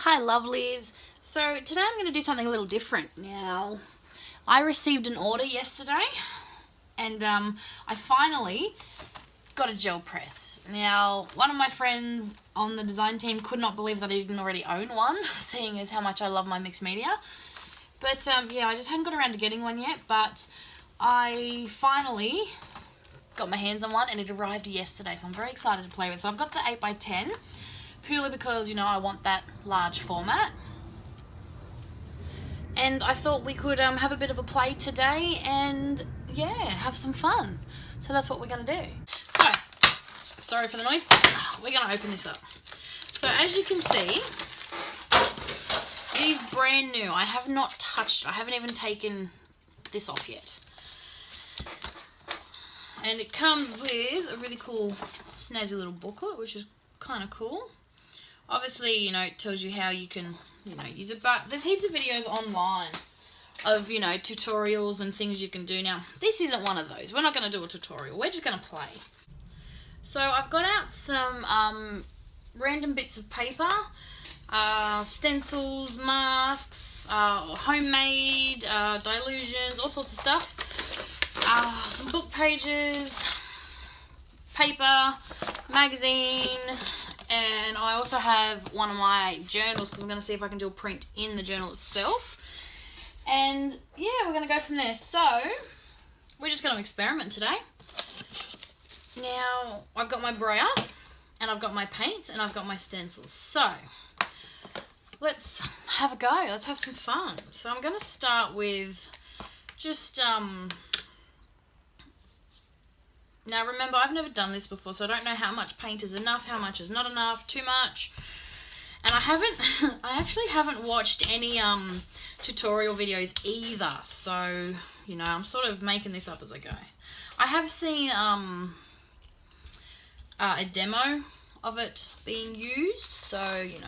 Hi lovelies. So today I'm going to do something a little different. Now, I received an order yesterday and I finally got a gel press. Now, one of my friends on the design team could not believe that I didn't already own one, seeing as how much I love my mixed media. But yeah, I just hadn't got around to getting one yet, but I finally got my hands on one and it arrived yesterday, so I'm very excited to play with. So I've got the 8x10, purely because, you know, I want that large format. And I thought we could have a bit of a play today and, yeah, have some fun. So that's what we're going to do. So, sorry for the noise. We're going to open this up. So as you can see, it is brand new. I have not touched it. I haven't even taken this off yet. And it comes with a really cool snazzy little booklet, which is kind of cool. Obviously, you know, it tells you how you can, you know, use it, but there's heaps of videos online of, you know, tutorials and things you can do. Now, this isn't one of those. We're not going to do a tutorial. We're just going to play. So I've got out some random bits of paper, stencils, masks, homemade, dilutions, all sorts of stuff. Some book pages, paper, magazine, and I also have one of my journals because I'm going to see if I can do a print in the journal itself. And yeah, we're going to go from there. So we're just going to experiment today. Now, I've got my brayer, and I've got my paints, and I've got my stencils. So let's have a go. Let's have some fun. So I'm going to start with just now remember, I've never done this before, so I don't know how much paint is enough, how much is not enough, too much. And I actually haven't watched any tutorial videos either, so, you know, I'm sort of making this up as I go. I have seen a demo of it being used, so, you know,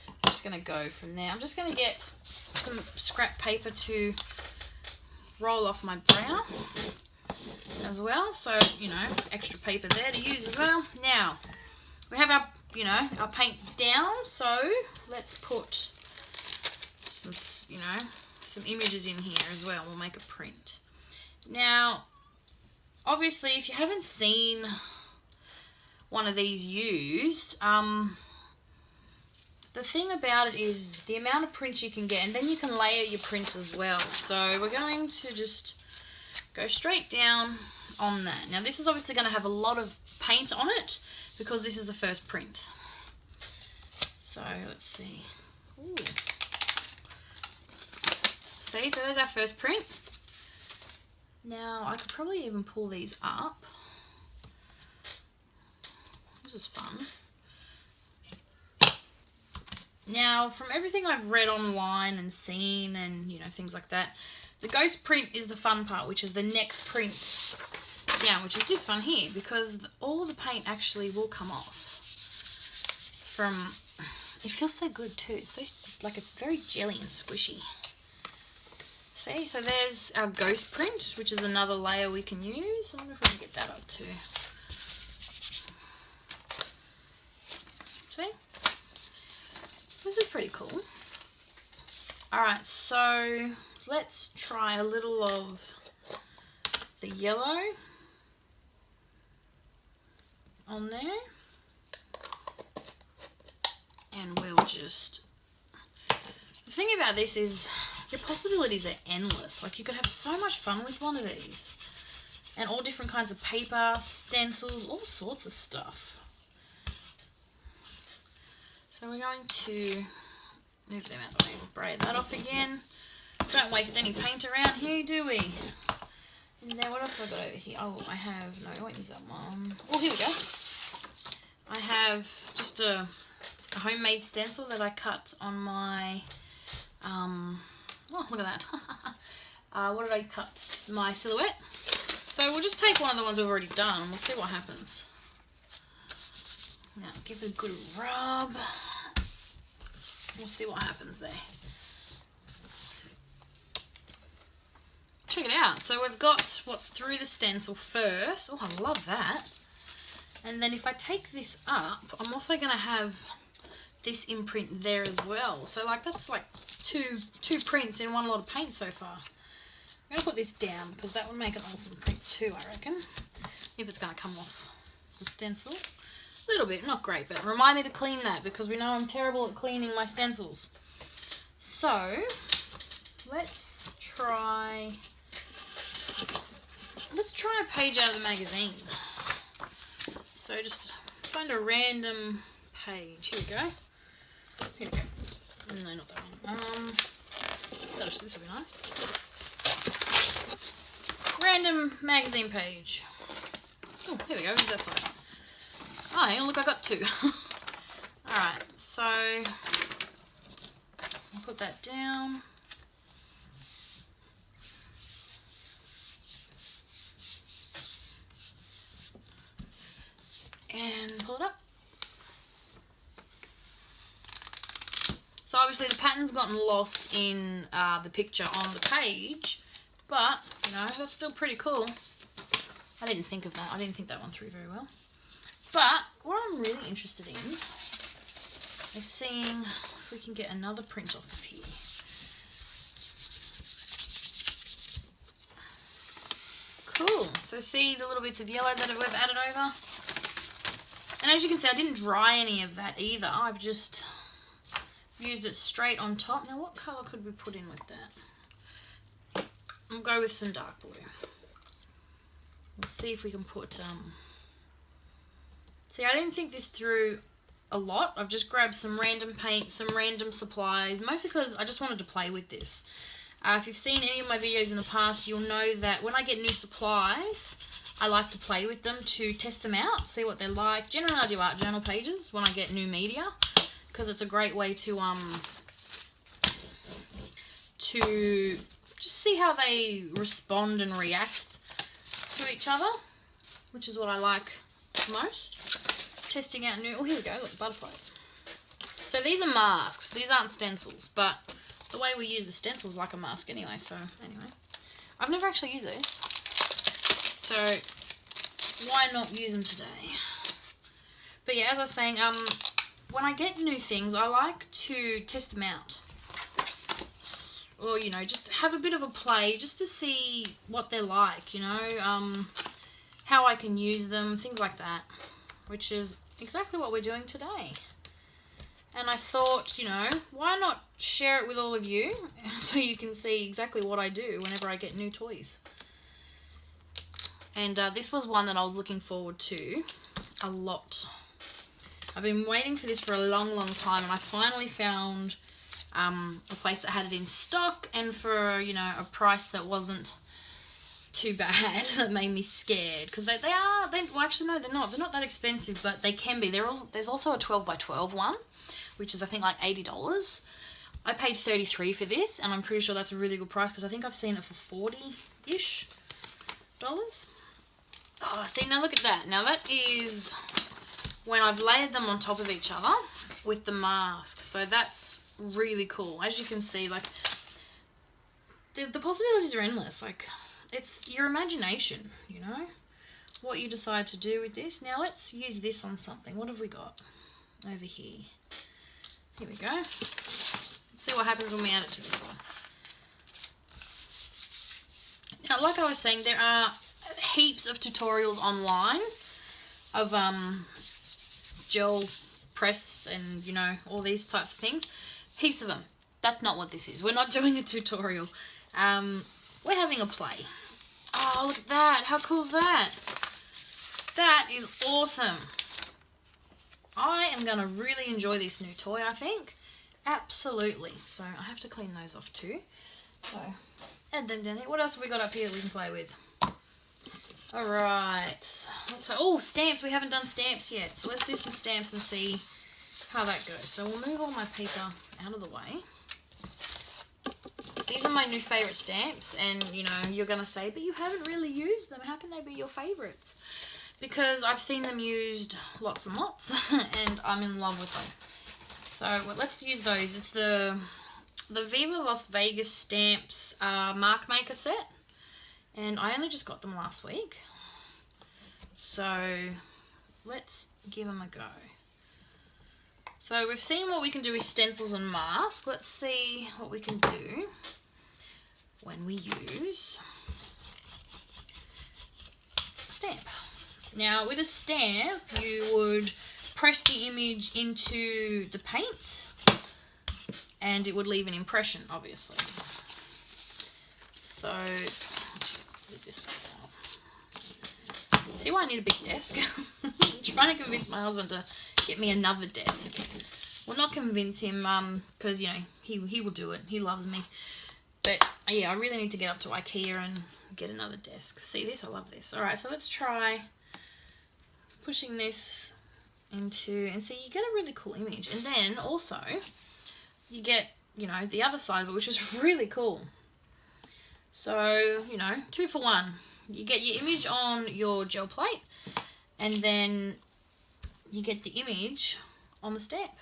I'm just going to go from there. I'm just going to get some scrap paper to roll off my brayer as well, so, you know, extra paper there to use as well. Now, we have our, you know, our paint down, so let's put some, you know, some images in here as well. We'll make a print. Now, obviously, if you haven't seen one of these used, the thing about it is the amount of prints you can get, and then you can layer your prints as well. So we're going to just go straight down on that. Now this is obviously going to have a lot of paint on it because this is the first print. So let's see. Ooh. See, so there's our first print. Now I could probably even pull these up. This is fun. Now, from everything I've read online and seen and, you know, things like that, the ghost print is the fun part, which is the next print down, which is this one here, because all of the paint actually will come off. It feels so good too. It's so, like, it's very jelly and squishy. See, so there's our ghost print, which is another layer we can use. I wonder if we can get that up too. See? This is pretty cool. Alright, so let's try a little of the yellow on there. And we'll just... The thing about this is your possibilities are endless. Like, you could have so much fun with one of these. And all different kinds of paper, stencils, all sorts of stuff. So we're going to move them out of the way and braid that off again. Don't waste any paint around here, do we? And then what else have I got over here? Oh, I have, no, I won't use that one. Oh, here we go. I have just a homemade stencil that I cut on my, oh, look at that. What did I cut? My silhouette. So we'll just take one of the ones we've already done and we'll see what happens. Now, give it a good rub. We'll see what happens there. Check it out. So we've got what's through the stencil first. Oh, I love that. And then if I take this up, I'm also going to have this imprint there as well. So like that's like two prints in one lot of paint so far. I'm going to put this down because that would make an awesome print too, I reckon. If it's going to come off the stencil. A little bit, not great, but remind me to clean that because we know I'm terrible at cleaning my stencils. So, let's try a page out of the magazine. So just find a random page. Here we go. Here we go. No, not that one. This will be nice. Random magazine page. Oh, here we go. Who's that side? Oh, hang on, look, I got two. Alright, so I'll put that down. And pull it up. So obviously the pattern's gotten lost in the picture on the page, but, you know, that's still pretty cool. I didn't think of that. I didn't think that one through very well. But what I'm really interested in is seeing if we can get another print off of here. Cool. So see the little bits of yellow that we've added over? And as you can see, I didn't dry any of that either. I've just used it straight on top. Now what colour could we put in with that? I'll go with some dark blue. We'll see if we can put... See, I didn't think this through a lot. I've just grabbed some random paint, some random supplies, mostly because I just wanted to play with this. If you've seen any of my videos in the past, you'll know that when I get new supplies, I like to play with them to test them out, see what they're like. Generally, I do art journal pages when I get new media, because it's a great way to just see how they respond and react to each other, which is what I like most. Testing out new... Oh, here we go. Look, butterflies. So these are masks. These aren't stencils, but the way we use the stencil is like a mask anyway. So anyway, I've never actually used these, so why not use them today? But yeah, as I was saying, when I get new things, I like to test them out, or you know, just have a bit of a play, just to see what they're like. You know, how I can use them, things like that, which is exactly what we're doing today. And I thought, you know, why not share it with all of you so you can see exactly what I do whenever I get new toys. And this was one that I was looking forward to a lot. I've been waiting for this for a long, long time, and I finally found a place that had it in stock, and for, you know, a price that wasn't too bad. That made me scared, because well, actually no, they're not that expensive, but they can be. There's also a 12 by 12 one, which is I think like $80. I paid $33 for this, and I'm pretty sure that's a really good price, because I think I've seen it for $40-ish. Oh, see, now look at that. Now that is when I've layered them on top of each other with the masks, so that's really cool. As you can see, like, the possibilities are endless. Like, it's your imagination, you know, what you decide to do with this. Now let's use this on something. What have we got over here? Here we go. Let's see what happens when we add it to this one. Now, like I was saying, there are heaps of tutorials online of gel press and, you know, all these types of things. Heaps of them. That's not what this is. We're not doing a tutorial. We're having a play. Oh, look at that. How cool is that? That is awesome. I am going to really enjoy this new toy, I think. Absolutely. So I have to clean those off too. So add them down here. What else have we got up here that we can play with? Alright. Oh, stamps. We haven't done stamps yet. So let's do some stamps and see how that goes. So we'll move all my paper out of the way. These are my new favourite stamps, and, you know, you're going to say, but you haven't really used them. How can they be your favourites? Because I've seen them used lots and lots, and I'm in love with them. So, well, let's use those. It's the Viva Las Vegas stamps mark maker set, and I only just got them last week. So, let's give them a go. So we've seen what we can do with stencils and masks. Let's see what we can do when we use a stamp. Now with a stamp, you would press the image into the paint and it would leave an impression, obviously. So, let's use this one now. See why I need a big desk? I'm trying to convince my husband to get me another desk. Well, not convince him, because, you know, he will do it. He loves me. But, yeah, I really need to get up to IKEA and get another desk. See this? I love this. Alright, so let's try pushing this into, and see, you get a really cool image. And then, also, you get, you know, the other side of it, which is really cool. So, you know, 2 for 1. You get your image on your gel plate, and then you get the image on the stamp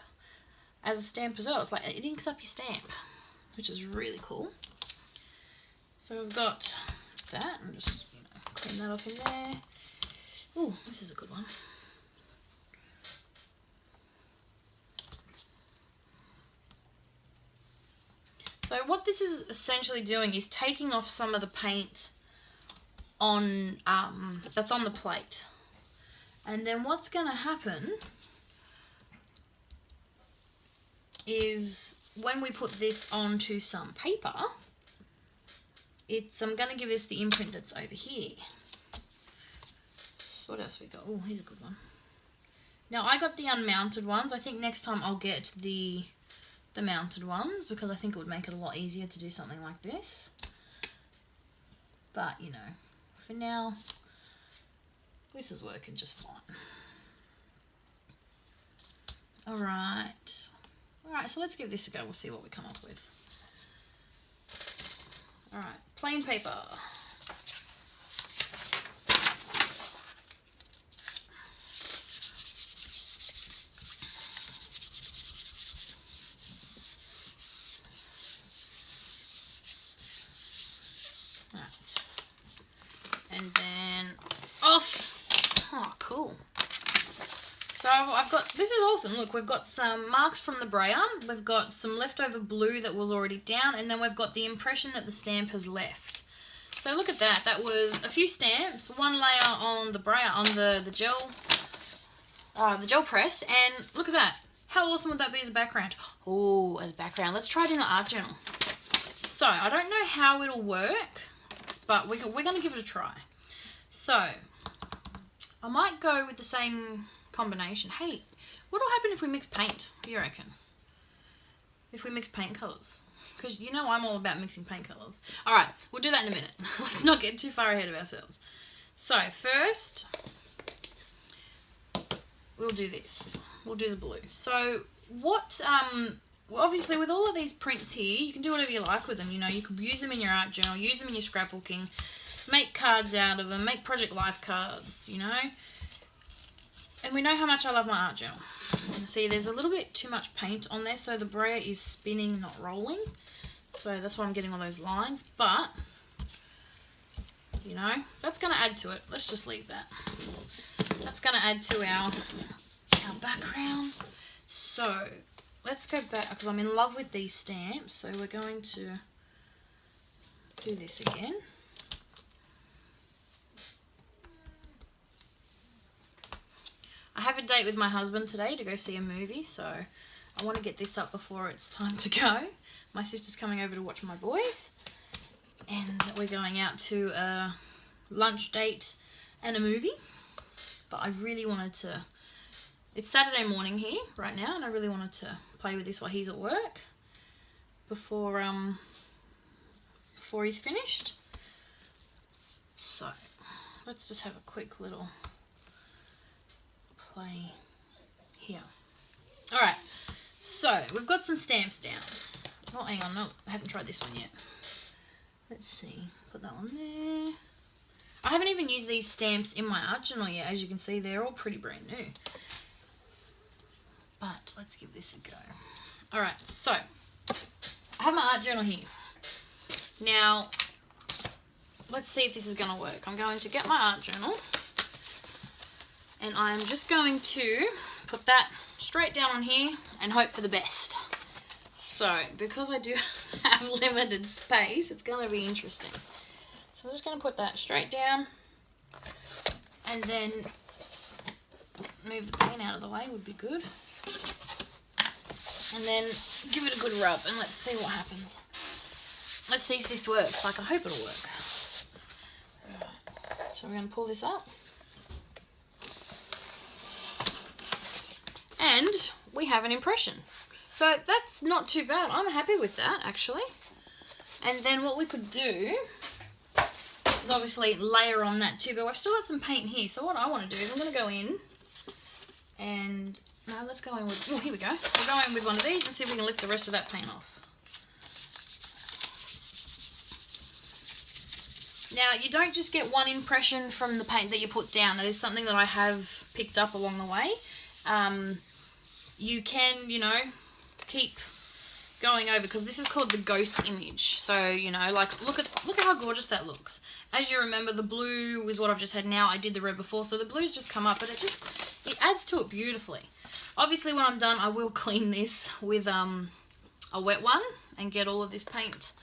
as a stamp as well. It's like it inks up your stamp, which is really cool. So we've got that. I'm just, you know, clean that off in there. Ooh, this is a good one. So what this is essentially doing is taking off some of the paint on that's on the plate. And then what's going to happen is when we put this onto some paper, I'm going to give us the imprint that's over here. What else we got? Oh, here's a good one. Now I got the unmounted ones. I think next time I'll get the mounted ones, because I think it would make it a lot easier to do something like this. But, you know, for now, this is working just fine. Alright. Alright, so let's give this a go. We'll see what we come up with. Alright, plain paper. And then off. Oh, cool. So I've got, this is awesome. Look, we've got some marks from the brayer. We've got some leftover blue that was already down, and then we've got the impression that the stamp has left. So look at that. That was a few stamps, one layer on the brayer, on the gel press, and look at that. How awesome would that be as a background? Oh, as a background. Let's try it in the art journal. So I don't know how it'll work, but we're going to give it a try. So, I might go with the same combination. Hey, what'll happen if we mix paint, you reckon? If we mix paint colours? Because you know I'm all about mixing paint colours. Alright, we'll do that in a minute. Let's not get too far ahead of ourselves. So, first, we'll do this. We'll do the blue. So, what, obviously with all of these prints here, you can do whatever you like with them. You know, you could use them in your art journal, use them in your scrapbooking, make cards out of them, make project life cards, you know. And we know how much I love my art journal. See, there's a little bit too much paint on there, so the brayer is spinning, not rolling. So that's why I'm getting all those lines. But, you know, that's going to add to it. Let's just leave that. That's going to add to our background. So, let's go back, because I'm in love with these stamps. So we're going to do this again. I have a date with my husband today to go see a movie, so I want to get this up before it's time to go. My sister's coming over to watch my boys, and we're going out to a lunch date and a movie. But I really wanted to, it's Saturday morning here right now, and I really wanted to play with this while he's at work before he's finished. So let's just have a quick little play here. Alright, so we've got some stamps down. Oh, hang on, no, I haven't tried this one yet. Let's see, put that one there. I haven't even used these stamps in my art journal yet. As you can see, they're all pretty brand new. But let's give this a go. Alright, so I have my art journal here. Now, let's see if this is going to work. I'm going to get my art journal, and I'm just going to put that straight down on here and hope for the best. So, because I do have limited space, it's going to be interesting. So I'm just going to put that straight down and then move the paint out of the way would be good. And then give it a good rub and let's see what happens. Let's see if this works. Like, I hope it'll work. So we're going to pull this up. And we have an impression. So that's not too bad. I'm happy with that, actually. And then what we could do is obviously layer on that too. But I've still got some paint here. So what I want to do is I'm going to go in and... No, let's go in with... Oh, here we go. We'll go in with one of these and see if we can lift the rest of that paint off. Now, you don't just get one impression from the paint that you put down. That is something that I have picked up along the way. You can, you know, keep going over, because this is called the ghost image. So, you know, like, look at how gorgeous that looks. As you remember, the blue is what I've just had now. I did the red before, so the blue's just come up, but it adds to it beautifully. Obviously, when I'm done, I will clean this with a wet one and get all of this paint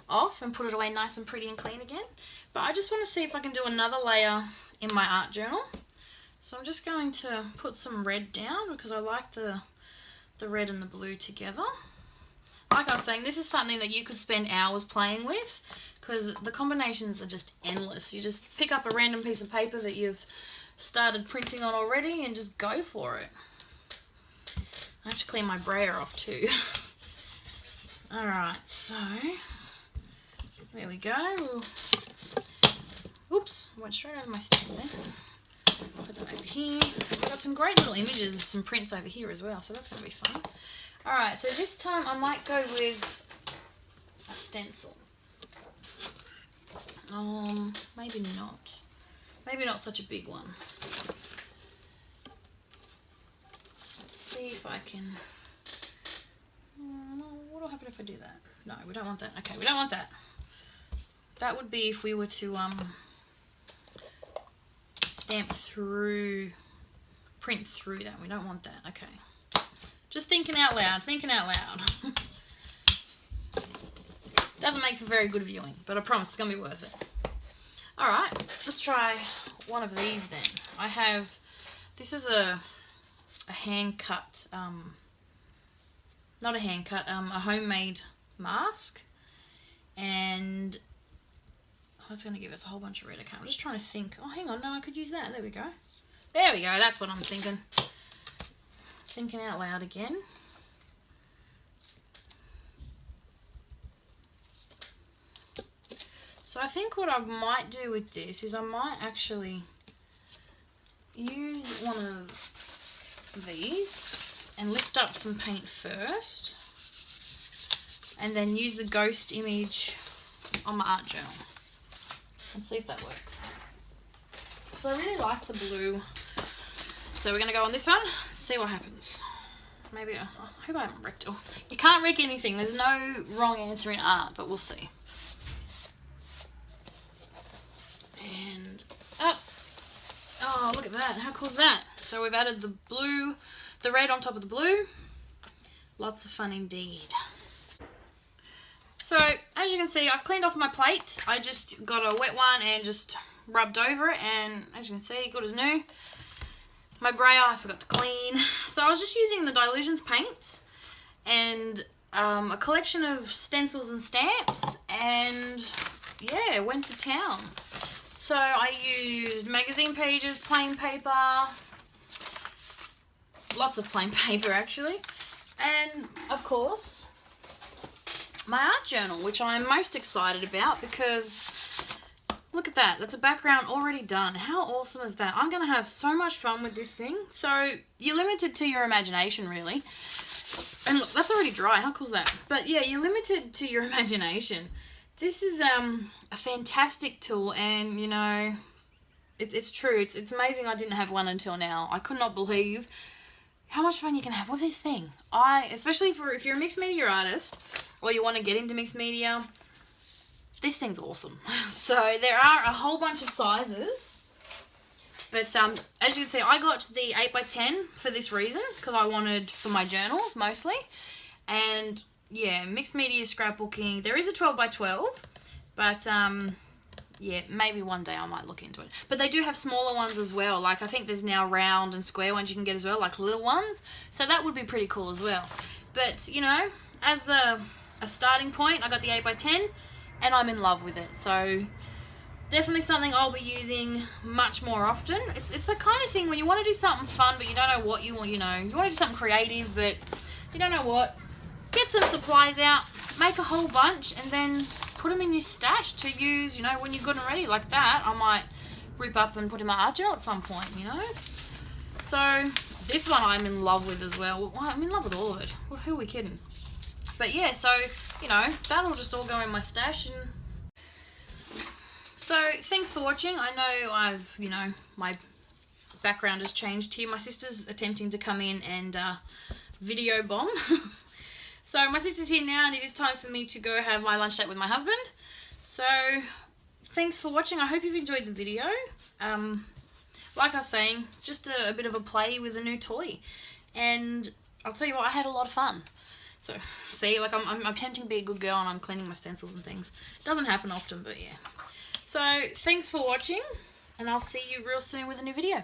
off and put it away nice and pretty and clean again. But I just want to see if I can do another layer in my art journal. So I'm just going to put some red down because I like the red and the blue together. Like I was saying, this is something that you could spend hours playing with because the combinations are just endless. You just pick up a random piece of paper that you've started printing on already and just go for it. I have to clean my brayer off too. Alright, so there we go. Oops, went straight over my stick there. Put that over here. I've got some great little images, some prints over here as well, so that's going to be fun. Alright, so this time I might go with a stencil. Maybe not. Maybe not such a big one. Let's see if I can... what will happen if I do that? No, we don't want that. Okay, we don't want that. That would be if we were to stamp through, print through that. We don't want that. Okay. Just thinking out loud, thinking out loud. Doesn't make for very good viewing, but I promise it's going to be worth it. Alright, let's try one of these then. I have, this is a hand cut, not a hand cut, a homemade mask. And that's going to give us a whole bunch of red. Okay, I'm just trying to think. Oh, hang on, no, I could use that. There we go. There we go, that's what I'm thinking. Thinking out loud again. So I think what I might do with this is I might actually use one of these and lift up some paint first and then use the ghost image on my art journal and see if that works. Because I really like the blue. So we're going to go on this one, see what happens. Maybe, I hope I haven't wrecked it. You can't wreck anything, there's no wrong answer in art, but we'll see. And up. Oh, look at that. How cool is that? So we've added the blue, the red on top of the blue. Lots of fun indeed. So, as you can see, I've cleaned off my plate. I just got a wet one and just rubbed over it. And as you can see, good as new. My brayer, I forgot to clean. So I was just using the Dilutions paints and a collection of stencils and stamps. And yeah, went to town. So I used magazine pages, plain paper, lots of plain paper actually, and of course my art journal, which I'm most excited about because look at that, that's a background already done. How awesome is that? I'm going to have so much fun with this thing. So you're limited to your imagination really, and look, that's already dry. How cool is that? But yeah, you're limited to your imagination. This is a fantastic tool, and you know, it's true. It's amazing I didn't have one until now. I could not believe how much fun you can have with this thing. Especially if you're a mixed media artist or you want to get into mixed media, this thing's awesome. So there are a whole bunch of sizes. But as you can see, I got the 8x10 for this reason, because I wanted for my journals mostly. And yeah, mixed media scrapbooking. There is a 12x12, but yeah, maybe one day I might look into it. But they do have smaller ones as well. Like, I think there's now round and square ones you can get as well, like little ones. So that would be pretty cool as well. But, you know, as a starting point, I got the 8x10, and I'm in love with it. So definitely something I'll be using much more often. It's the kind of thing when you want to do something fun, but you don't know what you want, you know. You want to do something creative, but you don't know what. Get some supplies out, make a whole bunch, and then put them in your stash to use, you know, when you're good and ready like that. I might rip up and put in my art journal at some point, you know. So this one I'm in love with as well. I'm in love with all of it. Who are we kidding? But yeah, so, you know, that'll just all go in my stash. And so thanks for watching. I know I've, you know, my background has changed here. My sister's attempting to come in and video bomb. So my sister's here now, and it is time for me to go have my lunch date with my husband. So thanks for watching. I hope you've enjoyed the video. Like I was saying, just a bit of a play with a new toy. And I'll tell you what, I had a lot of fun. So, see, like I'm attempting to be a good girl, and I'm cleaning my stencils and things. It doesn't happen often, but yeah. So, thanks for watching, and I'll see you real soon with a new video.